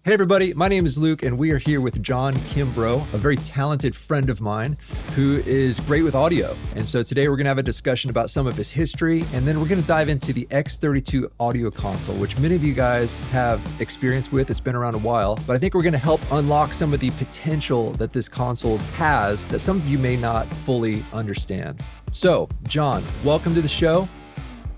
Hey everybody, my name is Luke and we are here with John Kimbrough, a very talented friend of mine who is great with audio. And so today we're gonna have a discussion about some of his history, and then we're gonna dive into the X32 audio console, which many of you guys have experience with. It's been around a while, but I think we're gonna help unlock some of the potential that this console has that some of you may not fully understand. So John, welcome to the show.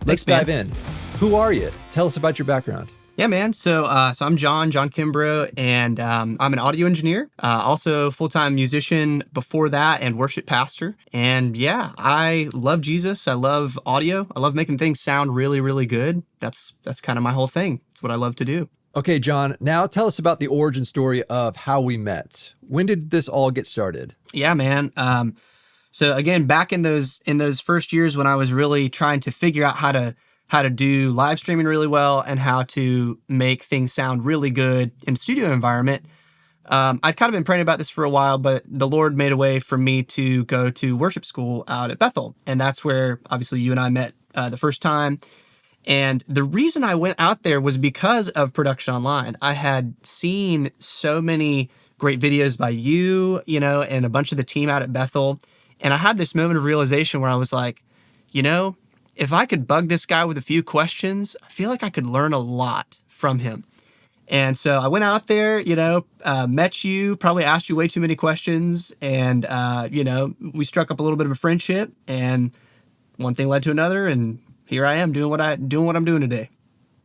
Let's dive in. Who are you? Tell us about your background. Yeah, man. So I'm John Kimbrough, and I'm an audio engineer, also full-time musician before that, and worship pastor. And yeah, I love Jesus. I love audio. I love making things sound really, really good. That's kind of my whole thing. It's what I love to do. Okay, John, now tell us about the origin story of how we met. When did this all get started? Yeah, man. So again, back in those first years when I was really trying to figure out how to do live streaming really well and how to make things sound really good in a studio environment. I'd kind of been praying about this for a while, but the Lord made a way for me to go to worship school out at Bethel. And that's where obviously you and I met the first time. And the reason I went out there was because of Production Online. I had seen so many great videos by you, and a bunch of the team out at Bethel. And I had this moment of realization where I was like, if I could bug this guy with a few questions, I feel like I could learn a lot from him. And so I went out there, met you, probably asked you way too many questions. And, we struck up a little bit of a friendship, and one thing led to another. And here I am doing what I'm doing today.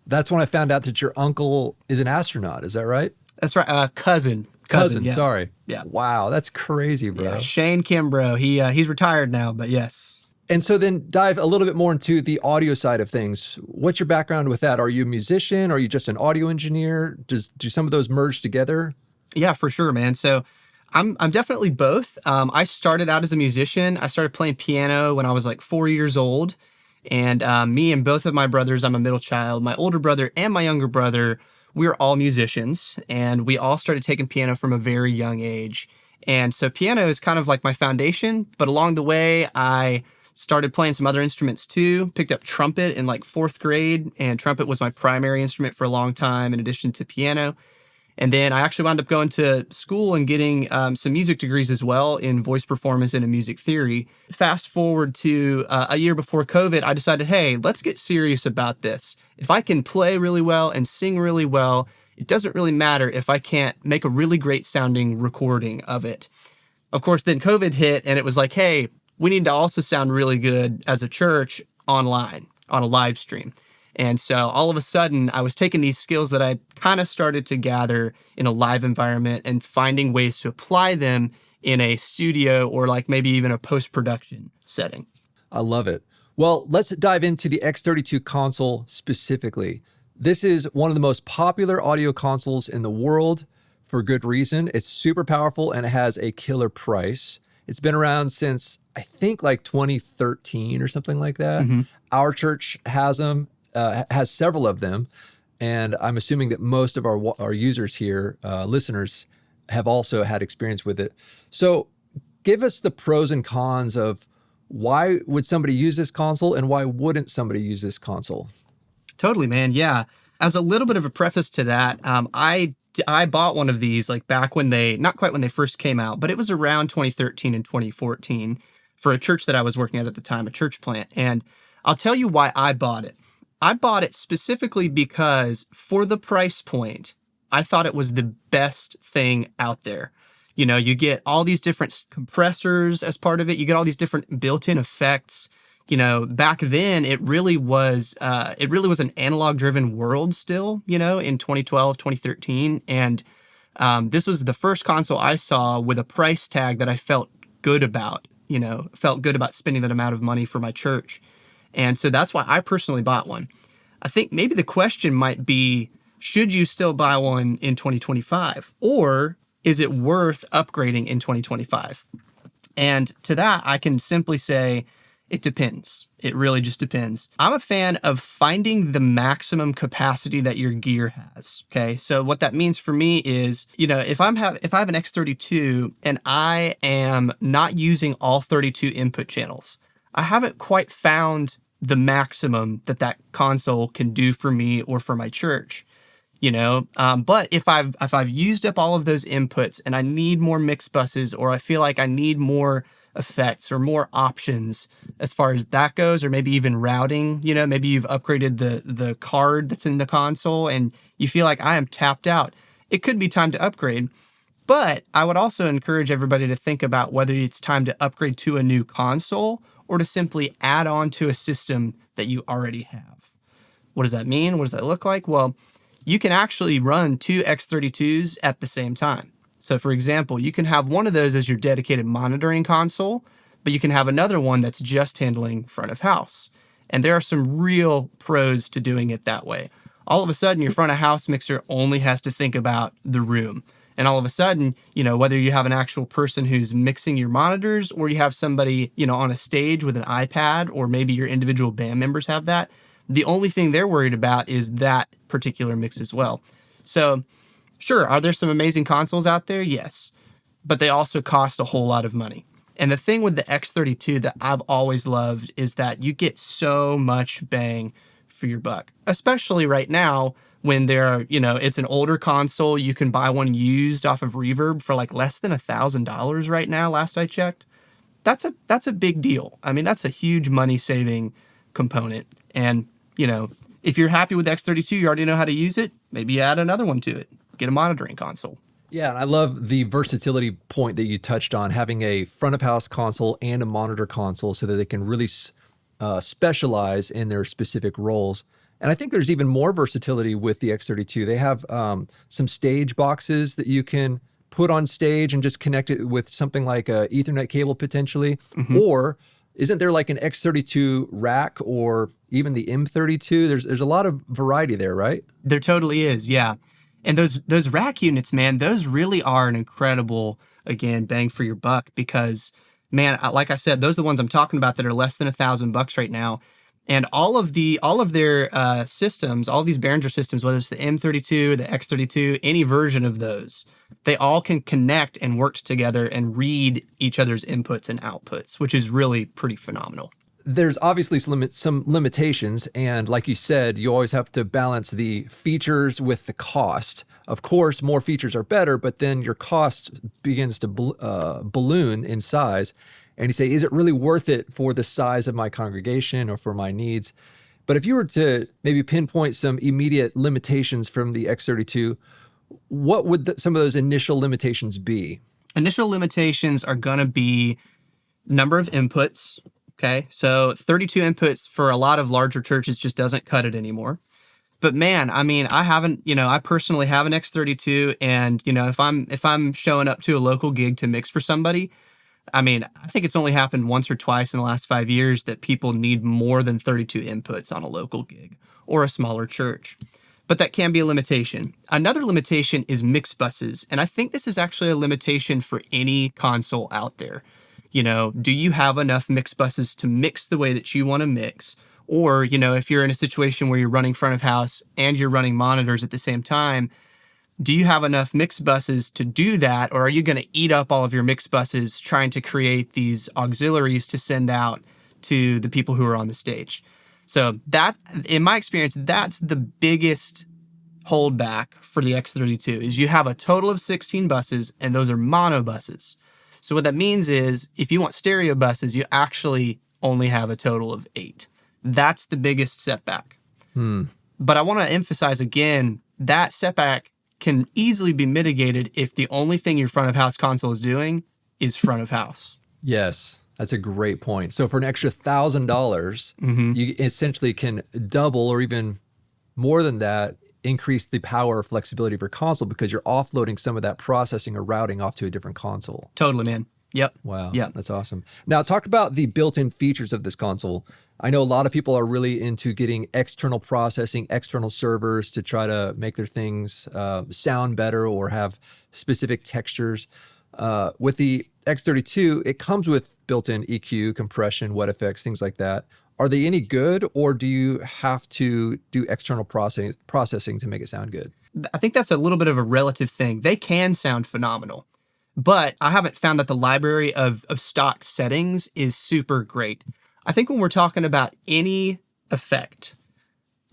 That's when I found out that your uncle is an astronaut. Is that right? That's right. Cousin. Yeah. Sorry. Yeah. Wow. That's crazy, bro. Yeah, Shane Kimbrough. He's retired now, but yes. And so then dive a little bit more into the audio side of things. What's your background with that? Are you a musician? Are you just an audio engineer? Do some of those merge together? Yeah, for sure, man. So I'm definitely both. I started out as a musician. I started playing piano when I was like 4 years old. And me and both of my brothers, I'm a middle child, my older brother and my younger brother, we were all musicians. And we all started taking piano from a very young age. And so piano is kind of like my foundation. But along the way, I started playing some other instruments too, picked up trumpet in like 4th grade, and trumpet was my primary instrument for a long time in addition to piano. And then I actually wound up going to school and getting some music degrees as well in voice performance and in music theory. Fast forward to a year before COVID, I decided, hey, let's get serious about this. If I can play really well and sing really well, it doesn't really matter if I can't make a really great sounding recording of it. Of course, then COVID hit, and it was like, hey, we need to also sound really good as a church online on a live stream. And so all of a sudden, I was taking these skills that I kind of started to gather in a live environment and finding ways to apply them in a studio or like maybe even a post-production setting. I love it. Well, let's dive into the X32 console specifically. This is one of the most popular audio consoles in the world for good reason. It's super powerful and it has a killer price. It's been around since, I think, like 2013 or something like that. Mm-hmm. Our church has them, has several of them. And I'm assuming that most of our users here, listeners, have also had experience with it. So give us the pros and cons of why would somebody use this console and why wouldn't somebody use this console? Totally, man. Yeah. As a little bit of a preface to that, I bought one of these like back when not quite when they first came out, but it was around 2013 and 2014 for a church that I was working at the time, a church plant. And I'll tell you why I bought it. I bought it specifically because for the price point, I thought it was the best thing out there. You get all these different compressors as part of it. You get all these different built-in effects. Back then it really was an analog driven world still, in 2012, 2013. And this was the first console I saw with a price tag that I felt good about, felt good about spending that amount of money for my church. And so that's why I personally bought one. I think maybe the question might be, should you still buy one in 2025? Or is it worth upgrading in 2025? And to that, I can simply say, it depends. It really just depends. I'm a fan of finding the maximum capacity that your gear has. Okay. So what that means for me is, if I have an X32 and I am not using all 32 input channels, I haven't quite found the maximum that console can do for me or for my church. But if I've used up all of those inputs and I need more mix buses, or I feel like I need more effects or more options as far as that goes, or maybe even routing, maybe you've upgraded the card that's in the console and you feel like I am tapped out, it could be time to upgrade. But I would also encourage everybody to think about whether it's time to upgrade to a new console or to simply add on to a system that you already have. What does that mean? What does that look like? Well, you can actually run two X32s at the same time. So for example, you can have one of those as your dedicated monitoring console, but you can have another one that's just handling front of house. And there are some real pros to doing it that way. All of a sudden, your front of house mixer only has to think about the room. And all of a sudden, whether you have an actual person who's mixing your monitors or you have somebody, on a stage with an iPad, or maybe your individual band members have that, the only thing they're worried about is that particular mix as well. So sure, are there some amazing consoles out there? Yes, but they also cost a whole lot of money. And the thing with the X32 that I've always loved is that you get so much bang for your buck, especially right now when it's an older console. You can buy one used off of Reverb for like less than $1,000 right now. Last I checked, that's a big deal. I mean, that's a huge money saving component. And if you're happy with the X32, you already know how to use it. Maybe add another one to it. Get a monitoring console. Yeah, and I love the versatility point that you touched on, having a front of house console and a monitor console so that they can really specialize in their specific roles. And I think there's even more versatility with the X32. They have some stage boxes that you can put on stage and just connect it with something like a Ethernet cable potentially. Mm-hmm. Or isn't there like an X32 rack or even the M32? There's a lot of variety there, right? There totally is, yeah. And those rack units, man, those really are an incredible, again, bang for your buck because, man, like I said, those are the ones I'm talking about that are less than $1,000 right now. And all of their systems, all of these Behringer systems, whether it's the M32, the X32, any version of those, they all can connect and work together and read each other's inputs and outputs, which is really pretty phenomenal. There's obviously some limitations, and like you said, you always have to balance the features with the cost. Of course, more features are better, but then your cost begins to balloon in size. And you say, is it really worth it for the size of my congregation or for my needs? But if you were to maybe pinpoint some immediate limitations from the X32, what would some of those initial limitations be? Initial limitations are going to be number of inputs. Okay, so 32 inputs for a lot of larger churches just doesn't cut it anymore. But man, I mean, I personally have an X32, and if I'm showing up to a local gig to mix for somebody, I mean, I think it's only happened once or twice in the last 5 years that people need more than 32 inputs on a local gig or a smaller church. But that can be a limitation. Another limitation is mix buses, and I think this is actually a limitation for any console out there. Do you have enough mix buses to mix the way that you want to mix? Or, if you're in a situation where you're running front of house and you're running monitors at the same time, do you have enough mix buses to do that? Or are you going to eat up all of your mix buses trying to create these auxiliaries to send out to the people who are on the stage? So that, in my experience, that's the biggest holdback for the X32 is you have a total of 16 buses and those are mono buses. So what that means is if you want stereo buses, you actually only have a total of 8. That's the biggest setback. But I want to emphasize again, that setback can easily be mitigated if the only thing your front of house console is doing is front of house. Yes, that's a great point. So for an extra $1,000, you essentially can double or even more than that, increase the power or flexibility of your console because you're offloading some of that processing or routing off to a different console. Totally, man. Yep. Wow. Yep. That's awesome. Now talk about the built-in features of this console. I know a lot of people are really into getting external processing, external servers to try to make their things sound better or have specific textures. With the X32, it comes with built-in EQ, compression, wet effects, things like that. Are they any good, or do you have to do external processing to make it sound good? I think that's a little bit of a relative thing. They can sound phenomenal, but I haven't found that the library of stock settings is super great. I think when we're talking about any effect,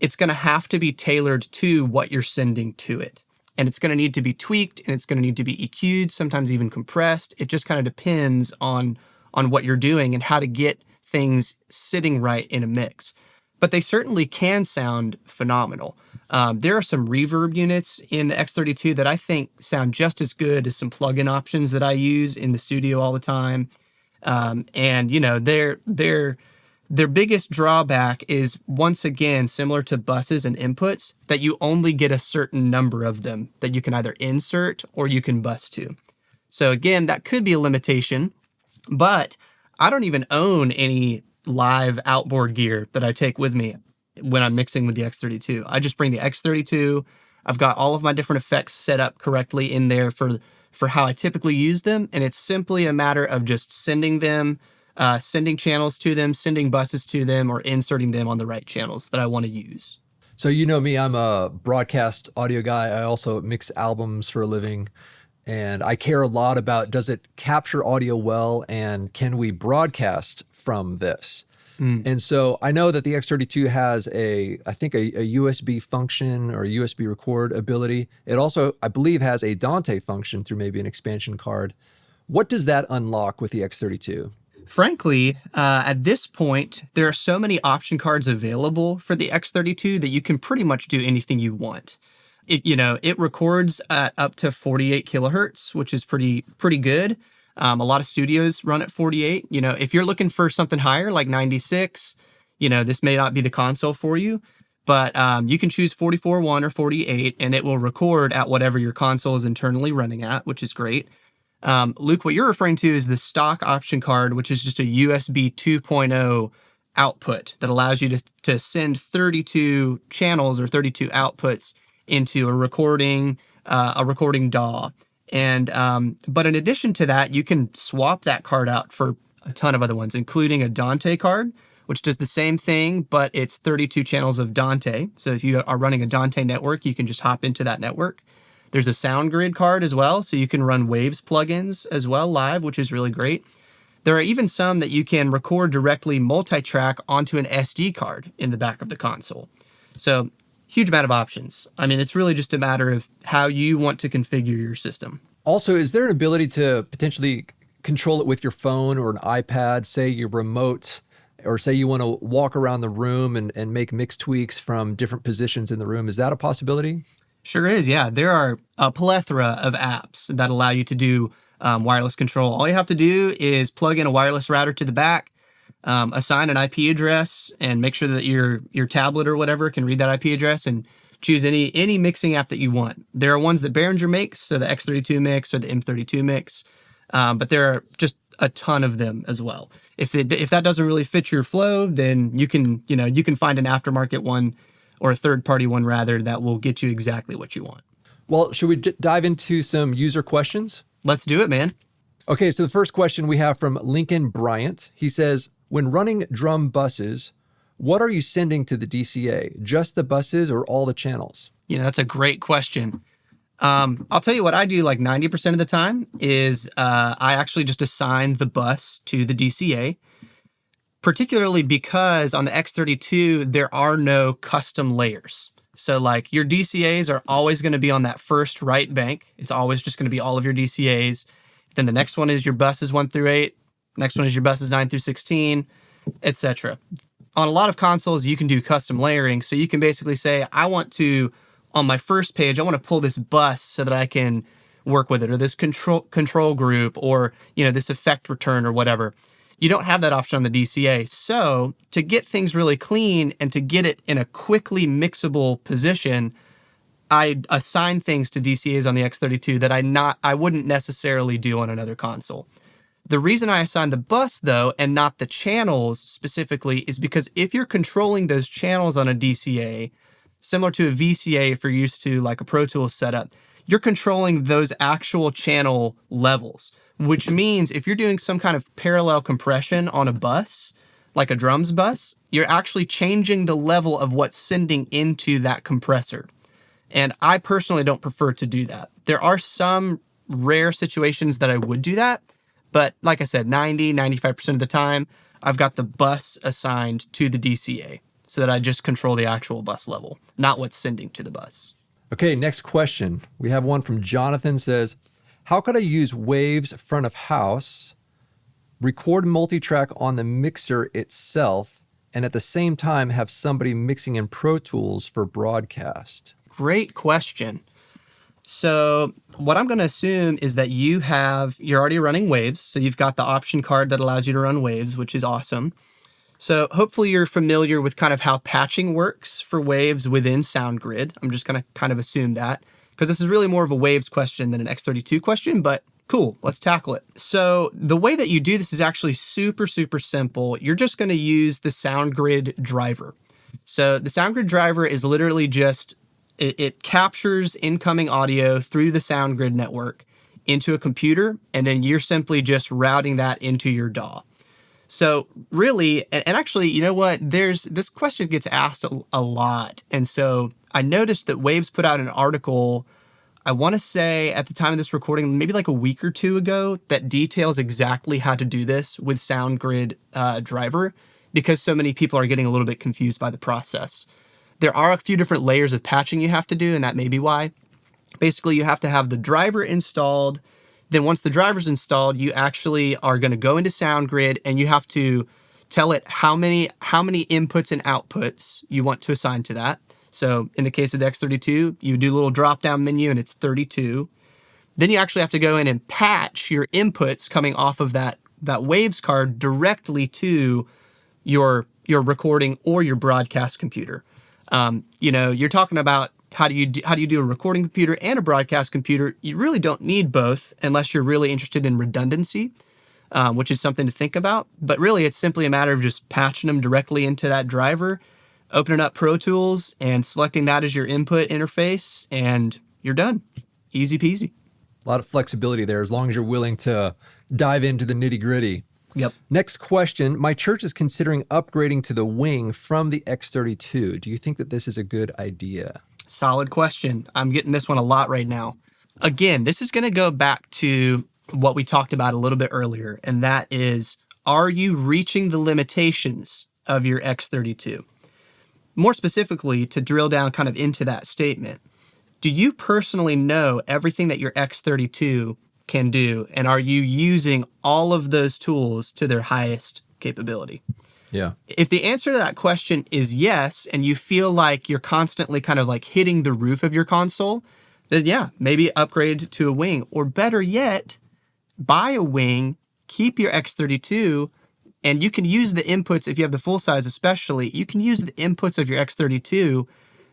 it's going to have to be tailored to what you're sending to it. And it's going to need to be tweaked, and it's going to need to be EQ'd, sometimes even compressed. It just kind of depends on what you're doing and how to get things sitting right in a mix. But they certainly can sound phenomenal. There are some reverb units in the X32 that I think sound just as good as some plugin options that I use in the studio all the time. And you know, their biggest drawback is, once again, similar to buses and inputs, that you only get a certain number of them that you can either insert or you can bus to. So again, that could be a limitation, but I don't even own any live outboard gear that I take with me when I'm mixing with the X32. I just bring the X32. I've got all of my different effects set up correctly in there for how I typically use them. And it's simply a matter of just sending them, sending channels to them, sending buses to them, or inserting them on the right channels that I want to use. So you know me, I'm a broadcast audio guy. I also mix albums for a living. And I care a lot about, does it capture audio well, and can we broadcast from this? And so I know that the X32 has I think a USB function or a USB record ability. It also, I believe, has a Dante function through maybe an expansion card. What does that unlock with the X32? Frankly, at this point, there are so many option cards available for the X32 that you can pretty much do anything you want. It records at up to 48 kilohertz, which is pretty good. A lot of studios run at 48. You know, if you're looking for something higher, like 96, this may not be the console for you, but you can choose 44.1 or 48, and it will record at whatever your console is internally running at, which is great. Luke, what you're referring to is the stock option card, which is just a USB 2.0 output that allows you to send 32 channels or 32 outputs into a recording DAW. And but in addition to that, you can swap that card out for a ton of other ones, including a Dante card, which does the same thing, but it's 32 channels of Dante. So if you are running a Dante network, you can just hop into that network. There's a SoundGrid card as well, so you can run Waves plugins as well live, which is really great. There are even some that you can record directly multi-track onto an SD card in the back of the console. So huge amount of options. I mean, it's really just a matter of how you want to configure your system. Also, is there an ability to potentially control it with your phone or an iPad, say your remote, or say you want to walk around the room and make mix tweaks from different positions in the room? Is that a possibility? Sure is, yeah. There are a plethora of apps that allow you to do wireless control. All you have to do is plug in a wireless router to the back, assign an IP address, and make sure that your tablet or whatever can read that IP address, and choose any mixing app that you want. There are ones that Behringer makes, so the X32 mix or the M32 mix, but there are just a ton of them as well. If that doesn't really fit your flow, then you can find an aftermarket one, or a third-party one rather, that will get you exactly what you want. Well, should we dive into some user questions? Let's do it, man. Okay, so the first question we have from Lincoln Bryant. He says, when running drum buses, what are you sending to the DCA? Just the buses or all the channels? That's a great question. I'll tell you what I do like 90% of the time is I actually just assign the bus to the DCA, particularly because on the X32, there are no custom layers. So like your DCAs are always going to be on that first right bank. It's always just going to be all of your DCAs. Then the next one is your buses 1 through 8. Next one is your buses 9 through 16, etc. On a lot of consoles, you can do custom layering. So you can basically say, I want to, on my first page, I want to pull this bus so that I can work with it, or this control group, or this effect return or whatever. You don't have that option on the DCA. So to get things really clean and to get it in a quickly mixable position, I assign things to DCAs on the X32 that I wouldn't necessarily do on another console. The reason I assign the bus, though, and not the channels specifically, is because if you're controlling those channels on a DCA, similar to a VCA if you're used to like a Pro Tools setup, you're controlling those actual channel levels, which means if you're doing some kind of parallel compression on a bus, like a drums bus, you're actually changing the level of what's sending into that compressor. And I personally don't prefer to do that. There are some rare situations that I would do that, but like I said, 95% of the time, I've got the bus assigned to the DCA. so that I just control the actual bus level, not what's sending to the bus. Okay, next question. We have one from Jonathan says, how could I use Waves front of house, record multi-track on the mixer itself, and at the same time have somebody mixing in Pro Tools for broadcast? Great question. So what I'm going to assume is that you're already running Waves. So you've got the option card that allows you to run Waves, which is awesome. So hopefully you're familiar with kind of how patching works for Waves within SoundGrid. I'm just going to kind of assume that, because this is really more of a Waves question than an X32 question, but cool, let's tackle it. So the way that you do this is actually super, super simple. You're just going to use the SoundGrid driver. So the SoundGrid driver is literally just, it captures incoming audio through the SoundGrid network into a computer, and then you're simply just routing that into your DAW. So really, and actually, you know what? This question gets asked a lot. And so I noticed that Waves put out an article, I want to say at the time of this recording, maybe like a week or two ago, that details exactly how to do this with SoundGrid driver, because so many people are getting a little bit confused by the process. There are a few different layers of patching you have to do, and that may be why. Basically, you have to have the driver installed. Then once the driver's installed, you actually are going to go into SoundGrid and you have to tell it how many inputs and outputs you want to assign to that. So in the case of the X32, you do a little drop-down menu and it's 32. Then you actually have to go in and patch your inputs coming off of that Waves card directly to your recording or your broadcast computer. You're talking about how do you do a recording computer and a broadcast computer? You really don't need both unless you're really interested in redundancy, which is something to think about. But really, it's simply a matter of just patching them directly into that driver, opening up Pro Tools, and selecting that as your input interface, and you're done. Easy peasy. A lot of flexibility there as long as you're willing to dive into the nitty gritty. Yep. Next question. My church is considering upgrading to the wing from the X32. Do you think that this is a good idea? Solid question. I'm getting this one a lot right now. Again, this is going to go back to what we talked about a little bit earlier, and that is, are you reaching the limitations of your X32? More specifically, to drill down kind of into that statement, do you personally know everything that your X32 can do, and are you using all of those tools to their highest capability? Yeah. If the answer to that question is yes, and you feel like you're constantly kind of like hitting the roof of your console, then yeah, maybe upgrade to a wing. Or better yet, buy a wing, keep your X32, and you can use the inputs, if you have the full size especially, you can use the inputs of your X32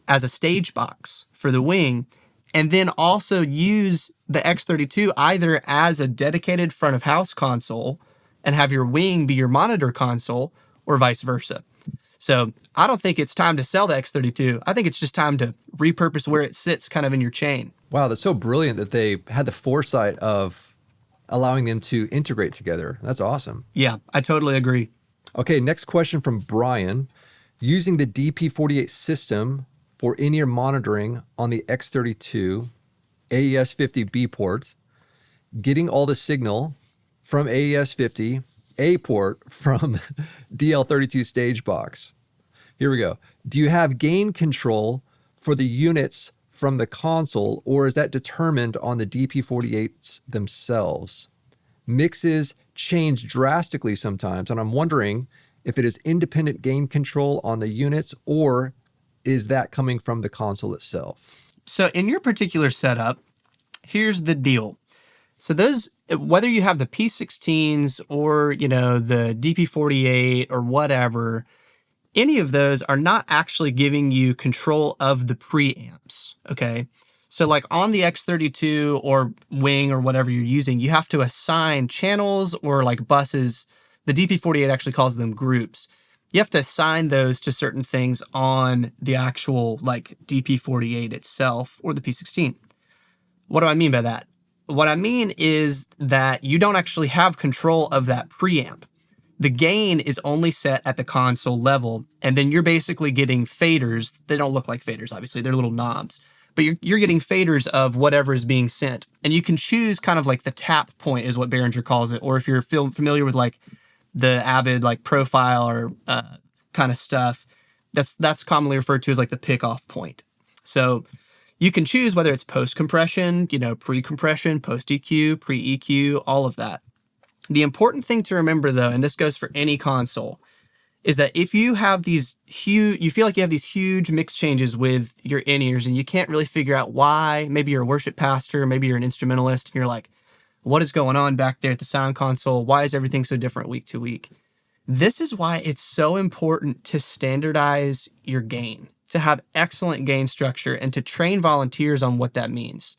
as a stage box for the wing, and then also use the X32 either as a dedicated front of house console and have your wing be your monitor console, or vice versa. So I don't think it's time to sell the X32. I think it's just time to repurpose where it sits kind of in your chain. Wow, that's so brilliant that they had the foresight of allowing them to integrate together. That's awesome. Yeah, I totally agree. Okay, next question from Brian. Using the DP48 system for in-ear monitoring on the X32 AES50B port, getting all the signal from AES50 A port from DL32 stage box. Here we go. Do you have gain control for the units from the console, or is that determined on the DP48s themselves? Mixes change drastically sometimes, and I'm wondering if it is independent gain control on the units, or is that coming from the console itself? So in your particular setup, here's the deal. So those, whether you have the P16s or, the DP48 or whatever, any of those are not actually giving you control of the preamps, okay? So like on the X32 or wing or whatever you're using, you have to assign channels or like buses. The DP48 actually calls them groups. You have to assign those to certain things on the actual like DP48 itself or the P16. What do I mean by that? What I mean is that you don't actually have control of that preamp. The gain is only set at the console level, and then you're basically getting faders. They don't look like faders, obviously. They're little knobs. But you're getting faders of whatever is being sent. And you can choose kind of like the tap point is what Behringer calls it. Or if you're familiar with like the Avid like profile or kind of stuff, That's commonly referred to as like the pick-off point. So you can choose whether it's post-compression, pre-compression, post-EQ, pre-EQ, all of that. The important thing to remember though, and this goes for any console, is that if you have you feel like you have these huge mix changes with your in-ears and you can't really figure out why, maybe you're a worship pastor, maybe you're an instrumentalist, and you're like, what is going on back there at the sound console? Why is everything so different week to week? This is why it's so important to standardize your gain, to have excellent gain structure, and to train volunteers on what that means.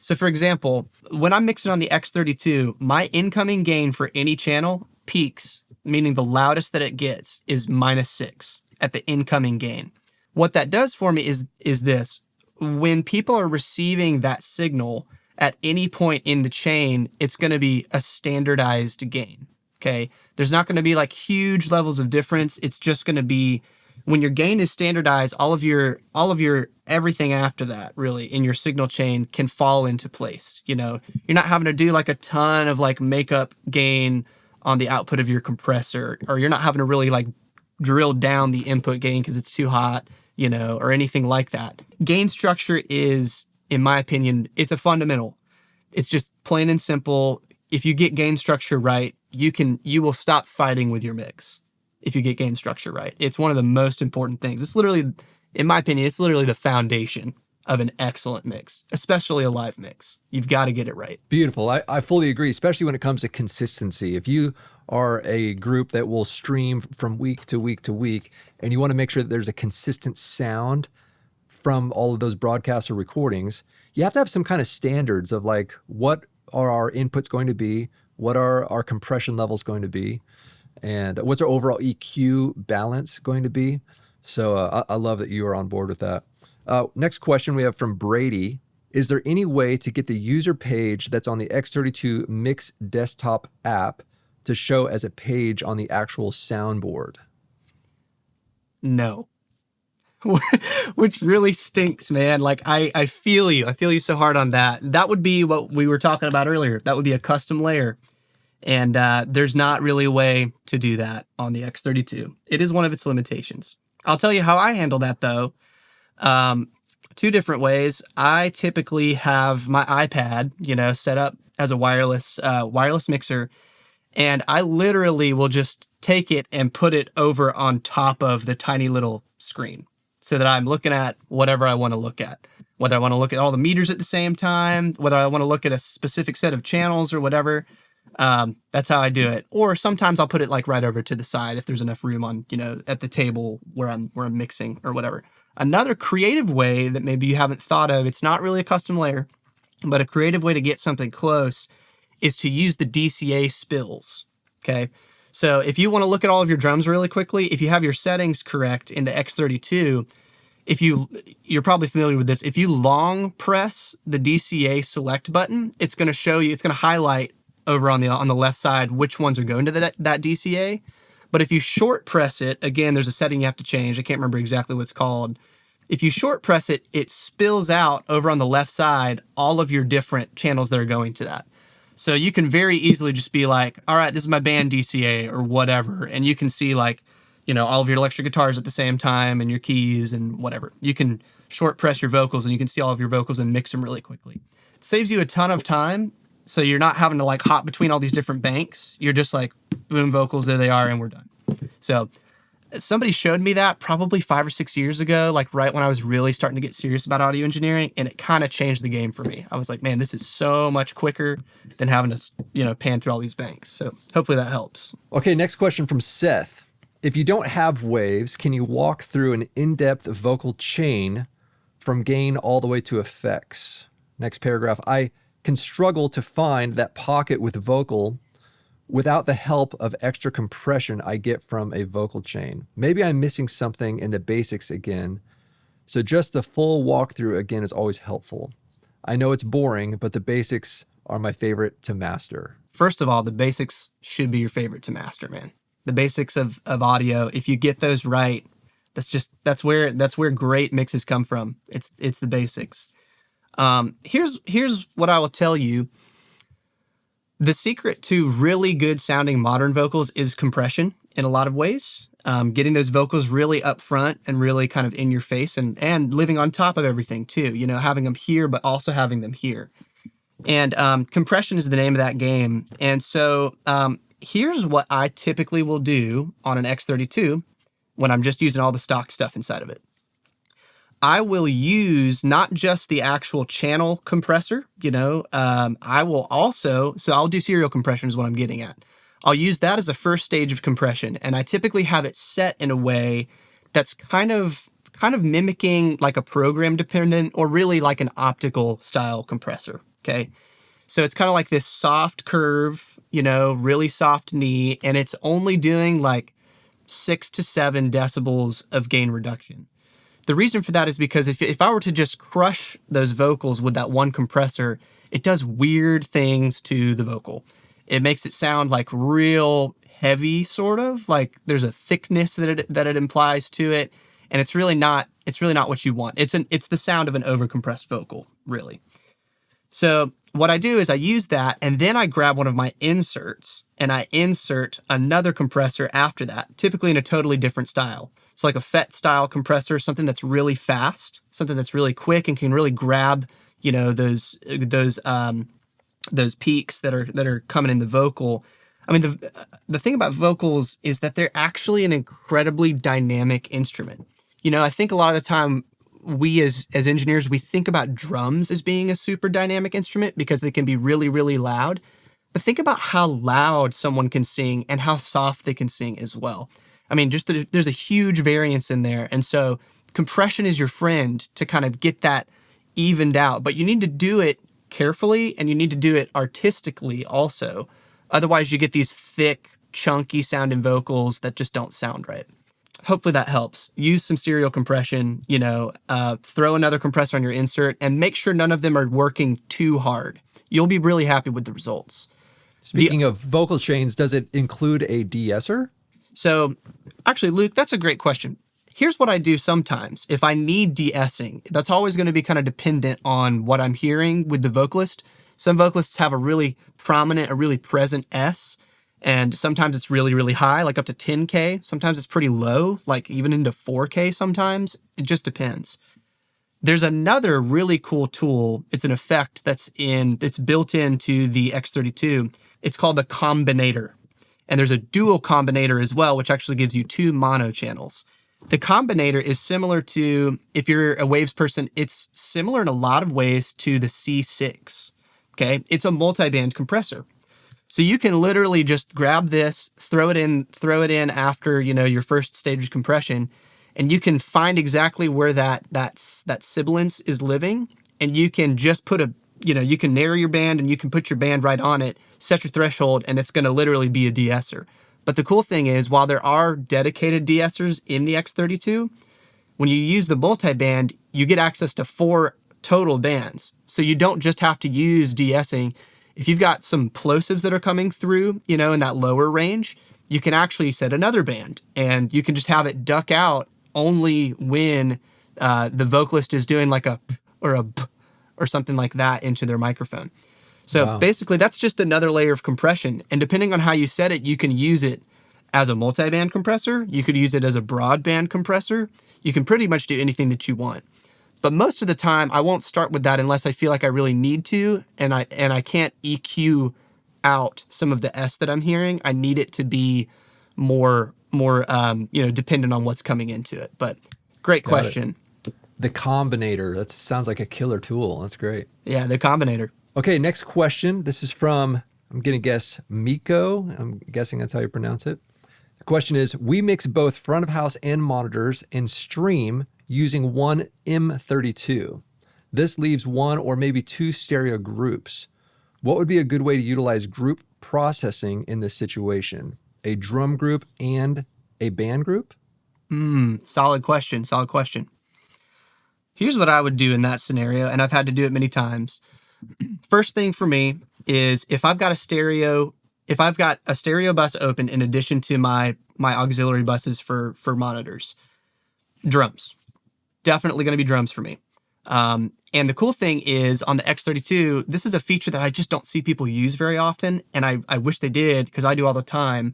So for example, when I'm mixing on the X32, my incoming gain for any channel peaks, meaning the loudest that it gets is -6 at the incoming gain. What that does for me is this. When people are receiving that signal at any point in the chain, it's going to be a standardized gain. Okay. There's not going to be like huge levels of difference. It's just going to be when your gain is standardized, all of your everything after that really in your signal chain can fall into place. You're not having to do like a ton of like makeup gain on the output of your compressor, or you're not having to really like drill down the input gain because it's too hot, or anything like that. Gain structure is, in my opinion, it's a fundamental. It's just plain and simple. If you get gain structure right, you will stop fighting with your mix. If you get gain structure right, it's one of the most important things. It's literally, in my opinion, it's literally the foundation of an excellent mix, especially a live mix. You've got to get it right. Beautiful. I fully agree, especially when it comes to consistency. If you are a group that will stream from week to week to week, and you want to make sure that there's a consistent sound from all of those broadcasts or recordings, you have to have some kind of standards of like, what are our inputs going to be? What are our compression levels going to be? And what's our overall EQ balance going to be? So I love that you are on board with that. Next question we have from Brady. Is there any way to get the user page that's on the X32 Mix desktop app to show as a page on the actual soundboard? No. Which really stinks, man. Like I feel you. I feel you so hard on that. That would be what we were talking about earlier. That would be a custom layer. And there's not really a way to do that on the X32. It is one of its limitations. I'll tell you how I handle that though. Two different ways. I typically have my iPad, set up as a wireless mixer, and I literally will just take it and put it over on top of the tiny little screen so that I'm looking at whatever I want to look at. Whether I want to look at all the meters at the same time, whether I want to look at a specific set of channels or whatever. That's how I do it. Or sometimes I'll put it like right over to the side if there's enough room on, at the table where I'm mixing or whatever. Another creative way that maybe you haven't thought of, it's not really a custom layer, but a creative way to get something close is to use the DCA spills. Okay. So if you want to look at all of your drums really quickly, if you have your settings correct in the X32, you're probably familiar with this. If you long press the DCA select button, it's going to show you, it's going to highlight over on the left side which ones are going to that DCA. But if you short press it, again, there's a setting you have to change. I can't remember exactly what it's called. If you short press it, it spills out over on the left side all of your different channels that are going to that. So you can very easily just be like, all right, this is my band DCA or whatever. And you can see like, all of your electric guitars at the same time and your keys and whatever. You can short press your vocals and you can see all of your vocals and mix them really quickly. It saves you a ton of time. So you're not having to like hop between all these different banks. You're just like, boom, vocals, there they are, and we're done. So somebody showed me that probably 5 or 6 years ago, like right when I was really starting to get serious about audio engineering, and it kind of changed the game for me. I was like, man, this is so much quicker than having to, pan through all these banks. So hopefully that helps. Okay, next question from Seth. If you don't have waves, can you walk through an in-depth vocal chain from gain all the way to effects? Next paragraph. I can struggle to find that pocket with vocal without the help of extra compression I get from a vocal chain. Maybe I'm missing something in the basics again. So just the full walkthrough again is always helpful. I know it's boring, but the basics are my favorite to master. First of all, the basics should be your favorite to master, man. The basics of audio, if you get those right, that's where great mixes come from. It's the basics. Here's what I will tell you. The secret to really good sounding modern vocals is compression. in a lot of ways. Getting those vocals really up front and really kind of in your face, and living on top of everything too, having them here, but also having them here. And compression is the name of that game. And so here's what I typically will do on an X32 when I'm just using all the stock stuff inside of it. I will use not just the actual channel compressor, I will also, so I'll do serial compression is what I'm getting at. I'll use that as a first stage of compression, and I typically have it set in a way that's kind of mimicking like a program dependent or really like an optical style compressor, okay? So it's kind of like this soft curve, really soft knee, and it's only doing like 6 to 7 decibels of gain reduction. The reason for that is because if I were to just crush those vocals with that one compressor, it does weird things to the vocal. It makes it sound like real heavy, sort of like there's a thickness that it implies to it, and it's really not what you want. It's the sound of an overcompressed vocal, really. So what I do is I use that, and then I grab one of my inserts and I insert another compressor after that, typically in a totally different style. It's like a FET style compressor, something that's really fast, something that's really quick and can really grab, those peaks that are coming in the vocal. I mean, the thing about vocals is that they're actually an incredibly dynamic instrument. I think a lot of the time we as engineers, we think about drums as being a super dynamic instrument because they can be really, really loud. But think about how loud someone can sing and how soft they can sing as well. I mean, there's a huge variance in there. And so compression is your friend to kind of get that evened out. But you need to do it carefully, and you need to do it artistically also. Otherwise, you get these thick, chunky sounding vocals that just don't sound right. Hopefully that helps. Use some serial compression, throw another compressor on your insert, and make sure none of them are working too hard. You'll be really happy with the results. Speaking of vocal chains, does it include a de-esser? So actually, Luke, that's a great question. Here's what I do sometimes. If I need de-essing, that's always going to be kind of dependent on what I'm hearing with the vocalist. Some vocalists have a really prominent, a really present S, and sometimes it's really, really high, like up to 10K. Sometimes it's pretty low, like even into 4K sometimes. It just depends. There's another really cool tool. It's an effect that's built into the X32. It's called the combinator. And there's a dual combinator as well, which actually gives you 2 mono channels. The combinator is similar to, if you're a waves person, it's similar in a lot of ways to the C6. Okay, it's a multi-band compressor. So you can literally just grab this, throw it in after, your first stage of compression, and you can find exactly where that sibilance is living, and you can just put you can narrow your band and you can put your band right on it, set your threshold, and it's going to literally be a de-esser. But the cool thing is, while there are dedicated de-essers in the X32, when you use the multi-band, you get access to 4 total bands. So you don't just have to use de-essing. If you've got some plosives that are coming through, in that lower range, you can actually set another band, and you can just have it duck out only when the vocalist is doing like a p or a b or something like that into their microphone. So basically, that's just another layer of compression. And depending on how you set it, you can use it as a multi-band compressor. You could use it as a broadband compressor. You can pretty much do anything that you want. But most of the time, I won't start with that unless I feel like I really need to, and I can't EQ out some of the S that I'm hearing. I need it to be more dependent on what's coming into it. But great question. The combinator. That sounds like a killer tool. That's great. Yeah, the combinator. Okay, next question. This is from, I'm going to guess, Miko. I'm guessing that's how you pronounce it. The question is, we mix both front of house and monitors and stream using one M32. This leaves 1 or maybe 2 stereo groups. What would be a good way to utilize group processing in this situation? A drum group and a band group? Solid question. Here's what I would do in that scenario, and I've had to do it many times. First thing for me is if I've got a stereo bus open in addition to my auxiliary buses for monitors, drums. Definitely going to be drums for me. And the cool thing is on the X32, this is a feature that I just don't see people use very often. And I wish they did, because I do all the time.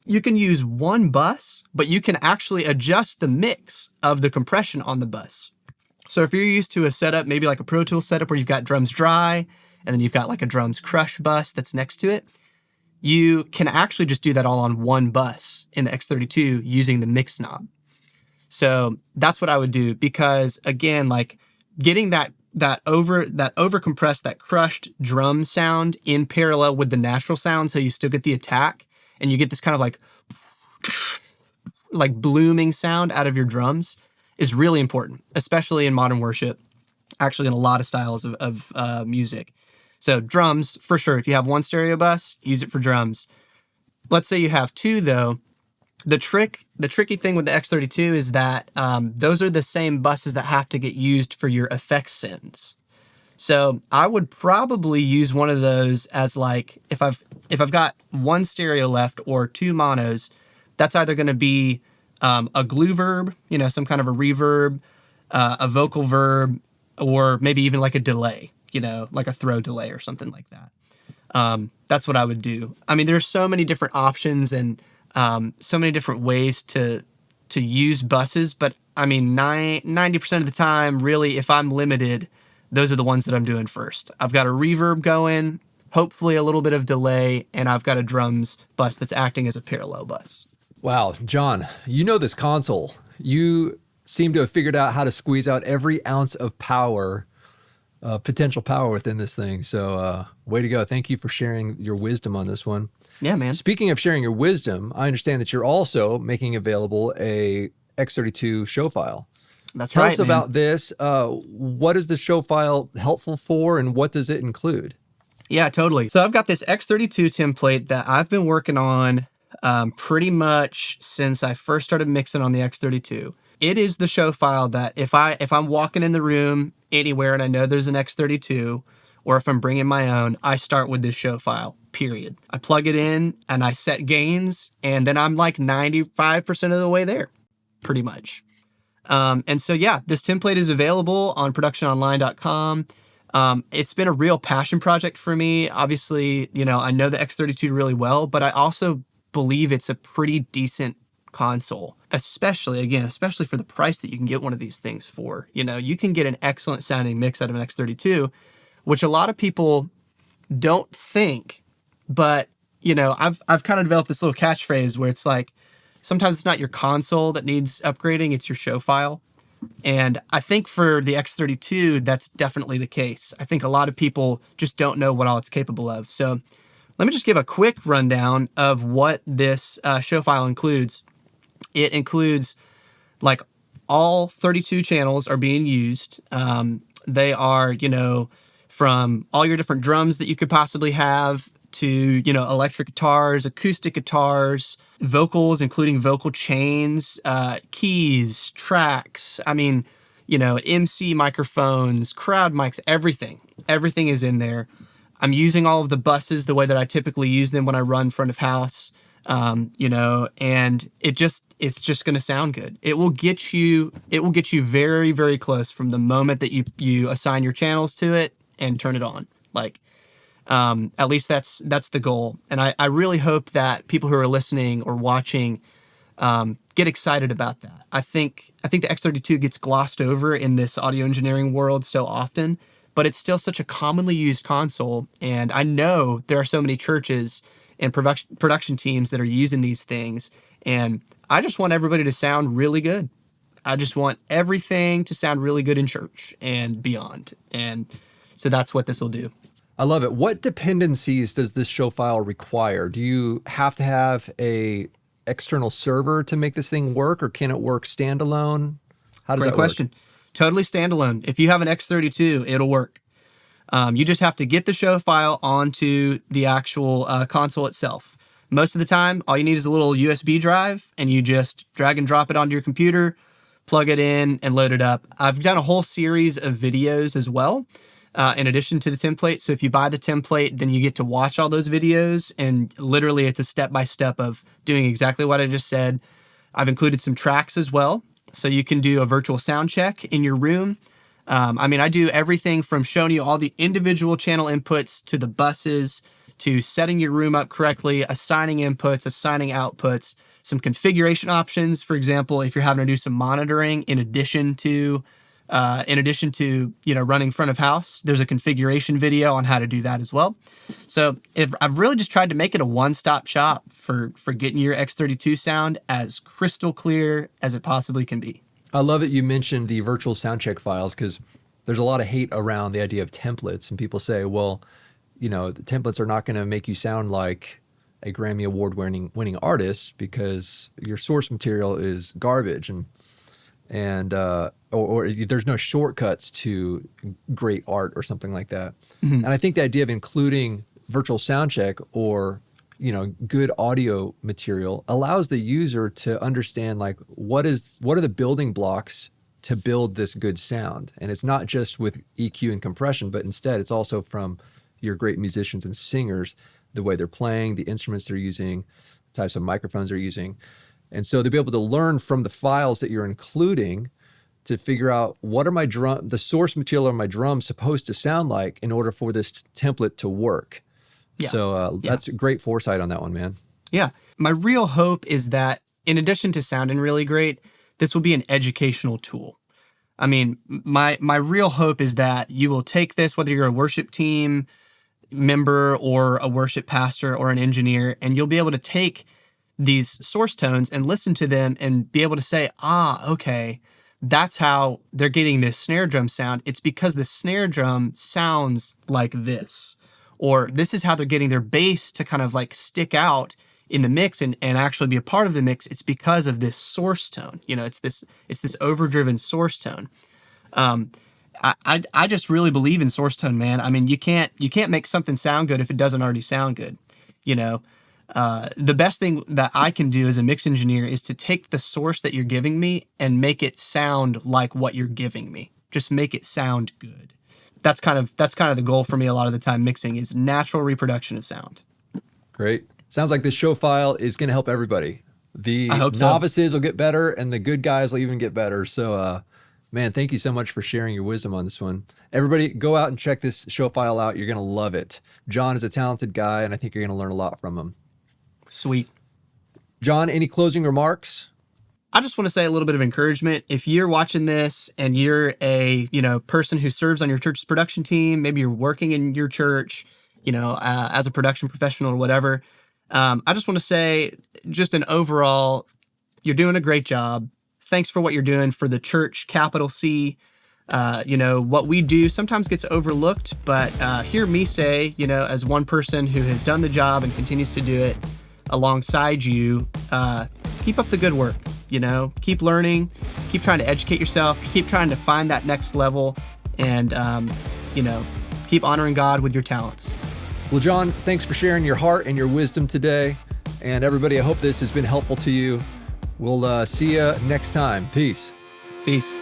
you can use one bus, but you can actually adjust the mix of the compression on the bus. So if you're used to a setup, maybe like a Pro Tools setup where you've got drums dry, and then you've got like a drums crush bus that's next to it, you can actually just do that all on one bus in the X32 using the mix knob. So that's what I would do, because again, like getting that over compressed, that crushed drum sound in parallel with the natural sound, so you still get the attack and you get this kind of like blooming sound out of your drums, is really important, especially in modern worship, actually in a lot of styles of music. So drums, for sure. If you have one stereo bus, use it for drums. Let's say you have two, though. The tricky thing with the X32 is that those are the same buses that have to get used for your effects sends. So I would probably use one of those as like, if I've got one stereo left or two monos, that's either going to be a glue verb, some kind of a reverb, a vocal verb, or maybe even like a delay, like a throw delay or something like that. That's what I would do. I mean, there's so many different options and so many different ways to use buses, but I mean, 90% of the time, really, if I'm limited, those are the ones that I'm doing first. I've got a reverb going, hopefully a little bit of delay, and I've got a drums bus that's acting as a parallel bus. Wow, John, you know this console. You seem to have figured out how to squeeze out every ounce of power, potential power within this thing. So way to go. Thank you for sharing your wisdom on this one. Yeah, man. Speaking of sharing your wisdom, I understand that you're also making available a X32 show file. That's Tell right, us man. about this. What is the show file helpful for, and what does it include? Yeah, totally. So I've got this X32 template that I've been working on pretty much since I first started mixing on the X32. It is the show file that if I'm walking in the room anywhere and I know there's an X32, or if I'm bringing my own, I start with this show file, period. I plug it in and I set gains, and then I'm like 95% of the way there, pretty much. And so, yeah, this template is available on productiononline.com. It's been a real passion project for me. Obviously, I know the X32 really well, but I also believe it's a pretty decent console, especially for the price that you can get one of these things for. You can get an excellent sounding mix out of an X32, which a lot of people don't think, but I've kind of developed this little catchphrase where it's like, sometimes it's not your console that needs upgrading, it's your show file. And I think for the X32, that's definitely the case. I think a lot of people just don't know what all it's capable of. So let me just give a quick rundown of what this show file includes. It includes like all 32 channels are being used. They are, from all your different drums that you could possibly have to, electric guitars, acoustic guitars, vocals, including vocal chains, keys, tracks. I mean, MC microphones, crowd mics, everything. Everything is in there. I'm using all of the buses the way that I typically use them when I run front of house, and it's just going to sound good. It will get you very, very close from the moment that you assign your channels to it and turn it on. Like, at least that's the goal. And I really hope that people who are listening or watching get excited about that. I think the X32 gets glossed over in this audio engineering world so often, but it's still such a commonly used console. And I know there are so many churches and production teams that are using these things. And I just want everybody to sound really good. I just want everything to sound really good in church and beyond. And so that's what this will do. I love it. What dependencies does this show file require? Do you have to have a external server to make this thing work, or can it work standalone? How does that work? Great question. Totally standalone. If you have an X32, it'll work. You just have to get the show file onto the actual console itself. Most of the time, all you need is a little USB drive, and you just drag and drop it onto your computer, plug it in, and load it up. I've done a whole series of videos as well, in addition to the template. So if you buy the template, then you get to watch all those videos, and literally it's a step-by-step of doing exactly what I just said. I've included some tracks as well, so you can do a virtual sound check in your room. I do everything from showing you all the individual channel inputs to the buses, to setting your room up correctly, assigning inputs, assigning outputs, some configuration options. For example, if you're having to do some monitoring in addition to running front of house, there's a configuration video on how to do that as well. So I've really just tried to make it a one-stop shop for getting your X32 sound as crystal clear as it possibly can be. I love that you mentioned the virtual soundcheck files, because there's a lot of hate around the idea of templates, and people say, well, the templates are not going to make you sound like a Grammy Award winning artist because your source material is garbage, or there's no shortcuts to great art or something like that. And I think the idea of including virtual soundcheck or good audio material allows the user to understand like what are the building blocks to build this good sound. And it's not just with EQ and compression, but instead it's also from your great musicians and singers, the way they're playing, the instruments they're using, the types of microphones they're using. And so to be able to learn from the files that you're including to figure out what are the source material of my drums supposed to sound like in order for this template to work. Yeah. So that's great foresight on that one, man. Yeah. My real hope is that in addition to sounding really great, this will be an educational tool. I mean, my real hope is that you will take this, whether you're a worship team member or a worship pastor or an engineer, and you'll be able to take these source tones and listen to them and be able to say, okay, that's how they're getting this snare drum sound. It's because the snare drum sounds like this. Or this is how they're getting their bass to kind of like stick out in the mix and actually be a part of the mix. It's because of this source tone. It's this overdriven source tone. I just really believe in source tone, man. I mean, you can't make something sound good if it doesn't already sound good. The best thing that I can do as a mix engineer is to take the source that you're giving me and make it sound like what you're giving me. Just make it sound good. That's kind of the goal for me a lot of the time mixing is natural reproduction of sound. Great. Sounds like this show file is going to help everybody. The novices will get better and the good guys will even get better. So, man, thank you so much for sharing your wisdom on this one. Everybody go out and check this show file out. You're going to love it. John is a talented guy, and I think you're going to learn a lot from him. Sweet. John, any closing remarks? I just want to say a little bit of encouragement. If you're watching this and you're a person who serves on your church's production team, maybe you're working in your church, as a production professional or whatever, I just want to say just an overall, you're doing a great job. Thanks for what you're doing for the church, capital C. What we do sometimes gets overlooked, but hear me say, as one person who has done the job and continues to do it alongside you, keep up the good work. Keep learning, keep trying to educate yourself, keep trying to find that next level, and, keep honoring God with your talents. Well, John, thanks for sharing your heart and your wisdom today. And everybody, I hope this has been helpful to you. We'll see you next time. Peace. Peace.